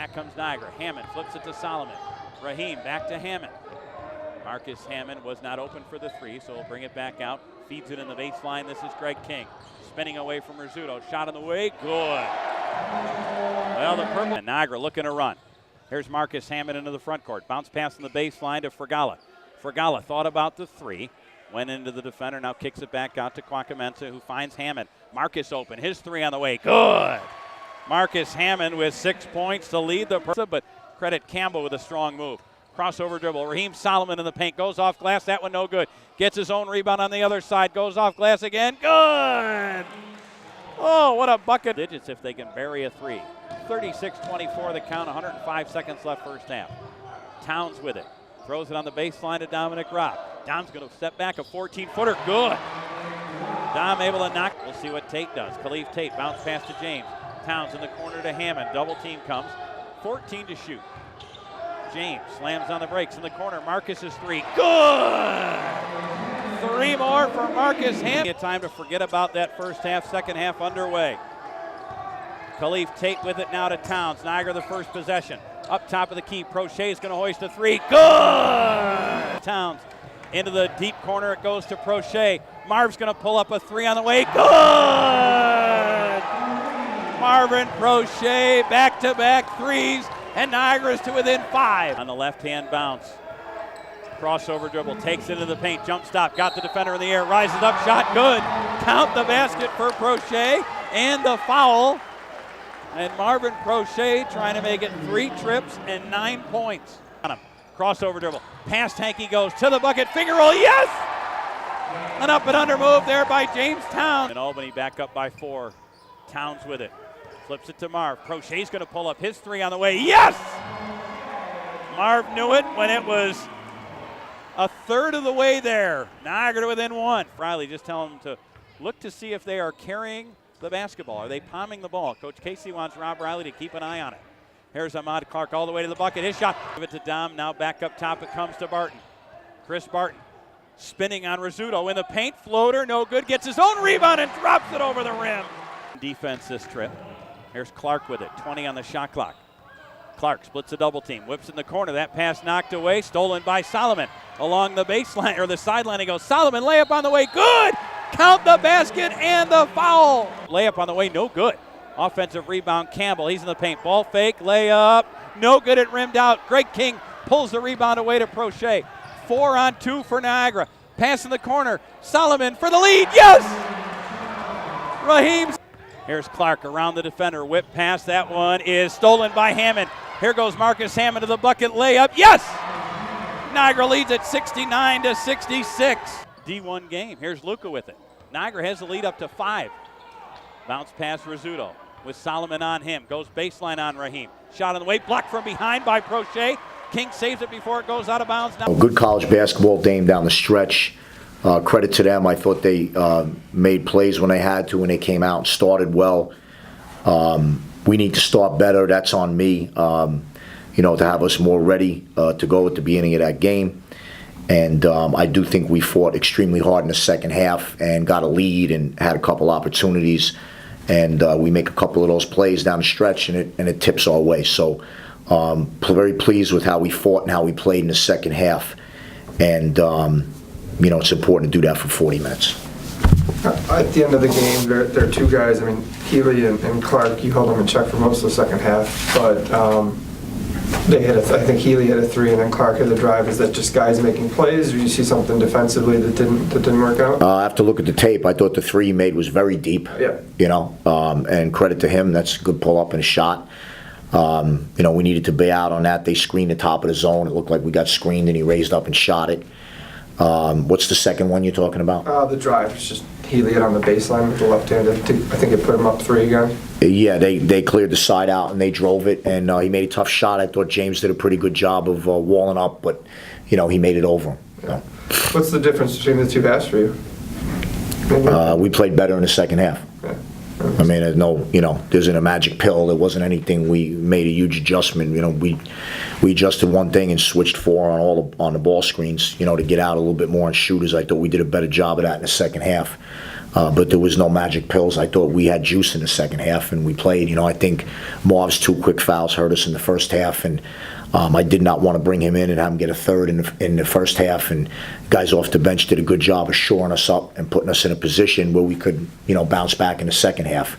Back comes Niagara. Hammond flips it to Solomon. Raheem back to Hammond. Marcus Hammond was not open for the three, so he'll bring it back out. Feeds it in the baseline. This is Greg King. Spinning away from Rizzuto. Shot on the way. Good. Well, the purple. And Niagara looking to run. Here's Marcus Hammond into the front court. Bounce pass on the baseline to Fragala. Fragala thought about the three. Went into the defender. Now kicks it back out to Quacamenza, who finds Hammond. Marcus open. His three on the way. Good. Marcus Hammond with 6 points to lead the person, but credit Campbell with a strong move. Crossover dribble. Raheem Solomon in the paint. Goes off glass. That one no good. Gets his own rebound on the other side. Goes off glass again. Good. Oh, what a bucket. Digits if they can bury a three. 36-24 the count. 105 seconds left first half. Towns with it. Throws it on the baseline to Dominic Robb. Dom's going to step back a 14-footer. Good. Dom able to knock. We'll see what Tate does. Khalif Tate bounce pass to James. Towns in the corner to Hammond. Double team comes. 14 to shoot. James slams on the brakes in the corner. Marcus's three. Good! Three more for Marcus Hammond. Time to forget about that first half, second half underway. Khalif Tate with it now to Towns. Niagara the first possession. Up top of the key. Prochet is going to hoist a three. Good! Towns into the deep corner. It goes to Prochet. Marv's going to pull up a three on the way. Good! Marvin Prochet back-to-back threes. And Niagara's to within 5. On the left-hand bounce. Crossover dribble, takes it into the paint, jump stop, got the defender in the air, rises up, shot, good. Count the basket for Prochet, and the foul. And Marvin Prochet trying to make it 3 trips and 9 points. On him. Crossover dribble, past Hanky goes to the bucket, finger roll, yes! An up and under move there by James Towns. And Albany back up by 4. Towns with it. Flips it to Marv. Prochet's going to pull up his three on the way. Yes! Marv knew it when it was a third of the way there. Niagara to within 1. Riley just telling them to look to see if they are carrying the basketball. Are they palming the ball? Coach Casey wants Rob Riley to keep an eye on it. Here's Ahmad Clark all the way to the bucket. His shot. Give it to Dom. Now back up top. It comes to Barton. Chris Barton spinning on Rizzuto in the paint. Floater. No good. Gets his own rebound and drops it over the rim. Defense this trip. Here's Clark with it, 20 on the shot clock. Clark splits a double team, whips in the corner. That pass knocked away, stolen by Solomon. Along the baseline, or the sideline, he goes. Solomon, layup on the way, good! Count the basket and the foul. Layup on the way, no good. Offensive rebound, Campbell, he's in the paint. Ball fake, layup, no good, it rimmed out. Greg King pulls the rebound away to Prochet. 4 on 2 for Niagara. Pass in the corner, Solomon for the lead, yes! Raheem. Here's Clark around the defender. Whip pass. That one is stolen by Hammond. Here goes Marcus Hammond to the bucket. Layup. Yes! Niagara leads at 69-66. D1 game. Here's Luka with it. Niagara has the lead up to 5. Bounce pass Rizzuto with Solomon on him. Goes baseline on Raheem. Shot on the way. Blocked from behind by Prochet. King saves it before it goes out of bounds. Now. Good college basketball game down the stretch. Credit to them. I thought they made plays when they had to, when they came out and started well. We need to start better. That's on me, to have us more ready to go at the beginning of that game. And I do think we fought extremely hard in the second half and got a lead and had a couple opportunities. And we make a couple of those plays down the stretch, and it tips our way. So very pleased with how we fought and how we played in the second half. And it's important to do that for 40 minutes. At the end of the game, there are 2 guys. I mean, Healy and Clark, you held them in check for most of the second half, but they hit I think Healy hit a 3 and then Clark hit a drive. Is that just guys making plays, or you see something defensively that didn't work out? I have to look at the tape. I thought the 3 he made was very deep. Yeah. And credit to him. That's a good pull up and a shot. We needed to be out on that. They screened the top of the zone. It looked like we got screened, and he raised up and shot it. What's the second one you're talking about? The drive. It's just Healy hit on the baseline with the left hand. I think it put him up 3 again. Yeah, they cleared the side out and they drove it, and he made a tough shot. I thought James did a pretty good job of walling up, but he made it over. Yeah. What's the difference between the 2 halves for you? We played better in the second half. Yeah. I mean, there's no, there isn't a magic pill. There wasn't anything. We made a huge adjustment. We adjusted one thing and switched 4 on the ball screens, to get out a little bit more on shooters. I thought we did a better job of that in the second half. But there was no magic pills. I thought we had juice in the second half, and we played. You know, I think Marv's 2 quick fouls hurt us in the first half, and I did not want to bring him in and have him get a third in the first half. And guys off the bench did a good job of shoring us up and putting us in a position where we could, you know, bounce back in the second half.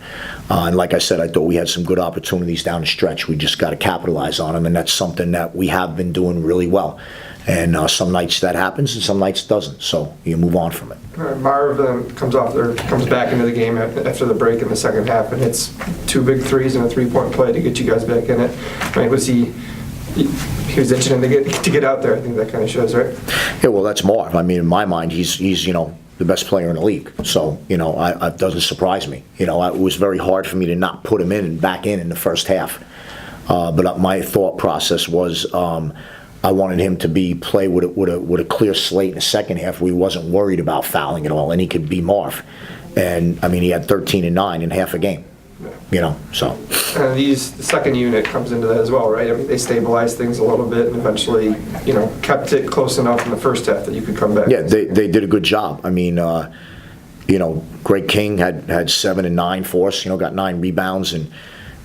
And like I said, I thought we had some good opportunities down the stretch. We just got to capitalize on them, and that's something that we have been doing really well. And some nights that happens, and some nights it doesn't. So you move on from it. Marv then comes back into the game after the break in the second half, and hits 2 big threes and a 3-point play to get you guys back in it. I mean, was he was itching to get out there? I think that kind of shows, right? Yeah, well, that's Marv. I mean, in my mind, he's you know, the best player in the league. So, you know, it doesn't surprise me. You know, it was very hard for me to not put him in and back in the first half. But my thought process was I wanted him to play with a clear slate in the second half where he wasn't worried about fouling at all, and he could be Marv. And, I mean, he had 13 and 9 in half a game. You know, so. And the second unit comes into that as well, right? I mean, they stabilized things a little bit and eventually, you know, kept it close enough in the first half that you could come back. Yeah, they did a good job. I mean, you know, Greg King had 7 and 9 for us, you know, got 9 rebounds and,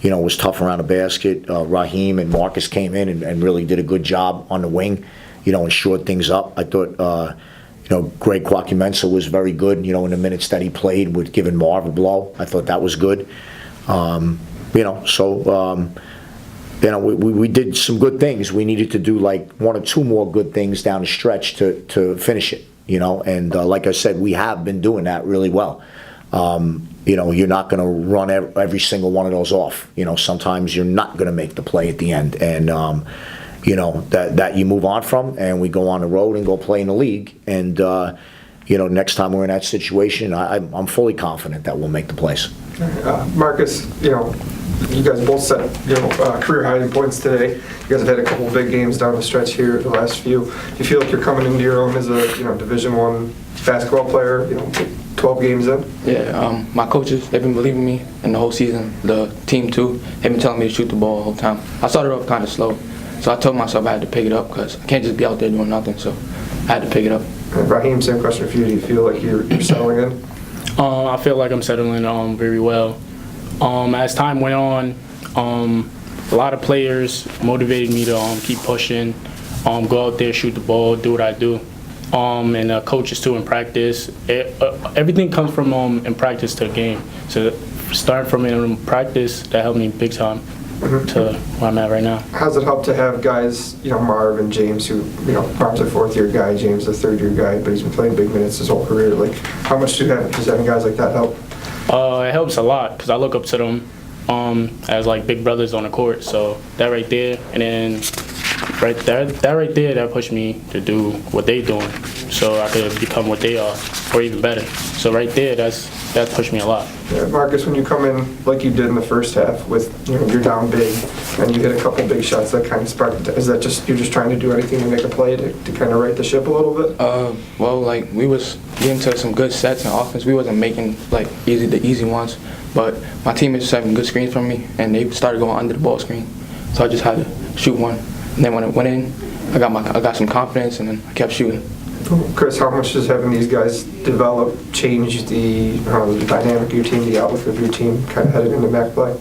you know, was tough around the basket. Raheem and Marcus came in and really did a good job on the wing, you know, and shored things up. I thought, you know, Greg Kwakimensa was very good, you know, in the minutes that he played with giving Marv a blow. I thought that was good. You know, so, you know, we did some good things. We needed to do like 1 or 2 more good things down the stretch to finish it, you know, and like I said, we have been doing that really well. You know, you're not going to run every single one of those off. You know, sometimes you're not going to make the play at the end, and you know, that you move on from, and we go on the road and go play in the league, and you know, next time we're in that situation, I'm fully confident that we'll make the plays. Marcus, you know, you guys both set, you know, career high points today. You guys have had a couple of big games down the stretch here the last few. Do you feel like you're coming into your own as a, you know, Division I basketball player, you know, 12 games in? Yeah, my coaches, they've been believing me in the whole season. The team too, they've been telling me to shoot the ball the whole time. I started off kind of slow, so I told myself I had to pick it up because I can't just be out there doing nothing, so I had to pick it up. And Raheem, same question for you. Do you feel like you're settling in? I feel like I'm settling very well. As time went on, a lot of players motivated me to keep pushing, go out there, shoot the ball, do what I do. And coaches too in practice. Everything comes from in practice to a game. So starting from in practice, that helped me big time to where I'm at right now. How's it help to have guys, you know, Marv and James, who, you know, Marv's a 4th-year guy, James a 3rd-year guy, but he's been playing big minutes his whole career. Like, how much does having guys like that help? It helps a lot because I look up to them as like big brothers on the court. So that right there, and then that pushed me to do what they doing, so I could become what they are, or even better. So right there, that pushed me a lot. Yeah, Marcus, when you come in like you did in the first half, with, you know, you're down big, and you hit a couple big shots that kind of sparked it. Is that just you're just trying to do anything to make a play to kind of right the ship a little bit? Well, like we was getting to some good sets in offense. We wasn't making like the easy ones, but my teammates was having good screens from me, and they started going under the ball screen. So I just had to shoot one. And then when it went in, I got some confidence, and then I kept shooting. Chris, how much does having these guys develop change the dynamic of your team, the outlook of your team, kind of headed into MAC play?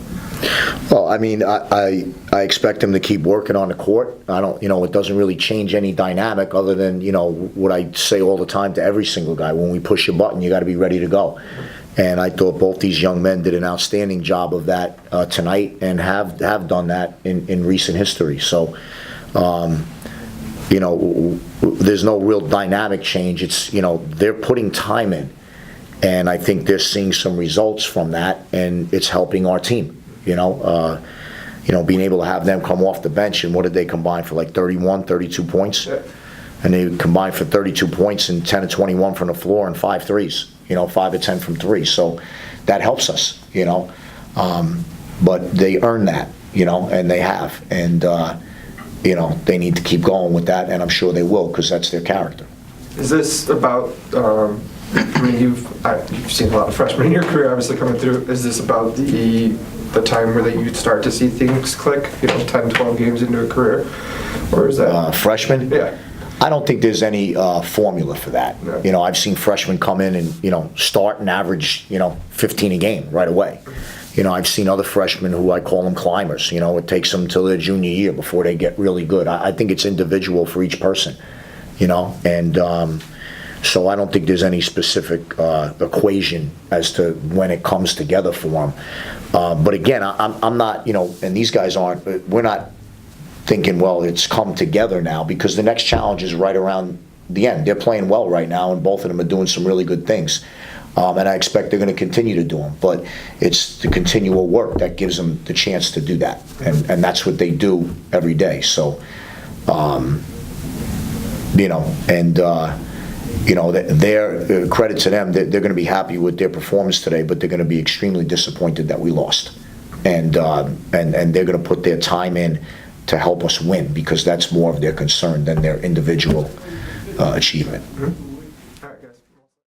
Well, I mean, I expect him to keep working on the court. I don't, you know, it doesn't really change any dynamic other than, you know, what I say all the time to every single guy. When we push a button, you got to be ready to go. And I thought both these young men did an outstanding job of that tonight, and have done that in recent history. So, you know, there's no real dynamic change. It's, you know, they're putting time in, and I think they're seeing some results from that, and it's helping our team. You know, being able to have them come off the bench, and what did they combine for, like 31, 32 points? Yeah. And they combined for 32 points and 10 to 21 from the floor and 5 threes. You know, 5 to 10 from 3. So that helps us. You know, but they earn that. You know, and they have, and you know, they need to keep going with that, and I'm sure they will, because that's their character. Is this about? I mean, you've seen a lot of freshmen in your career, obviously, coming through. Is this about the time where you start to see things click? You know, 10, 12 games into a career, or is that freshmen? Yeah. I don't think there's any formula for that. No. You know, I've seen freshmen come in and, you know, start and average, you know, 15 a game right away. You know, I've seen other freshmen who I call them climbers. You know, it takes them till their junior year before they get really good. I think it's individual for each person, you know, and so I don't think there's any specific equation as to when it comes together for them. But again, I'm not, you know, and these guys aren't, we're not thinking, well, it's come together now, because the next challenge is right around the end. They're playing well right now, and both of them are doing some really good things. And I expect they're going to continue to do them. But it's the continual work that gives them the chance to do that. And that's what they do every day. So, you know, and, you know, their credit to them, they're going to be happy with their performance today, but they're going to be extremely disappointed that we lost. And they're going to put their time in to help us win, because that's more of their concern than their individual achievement.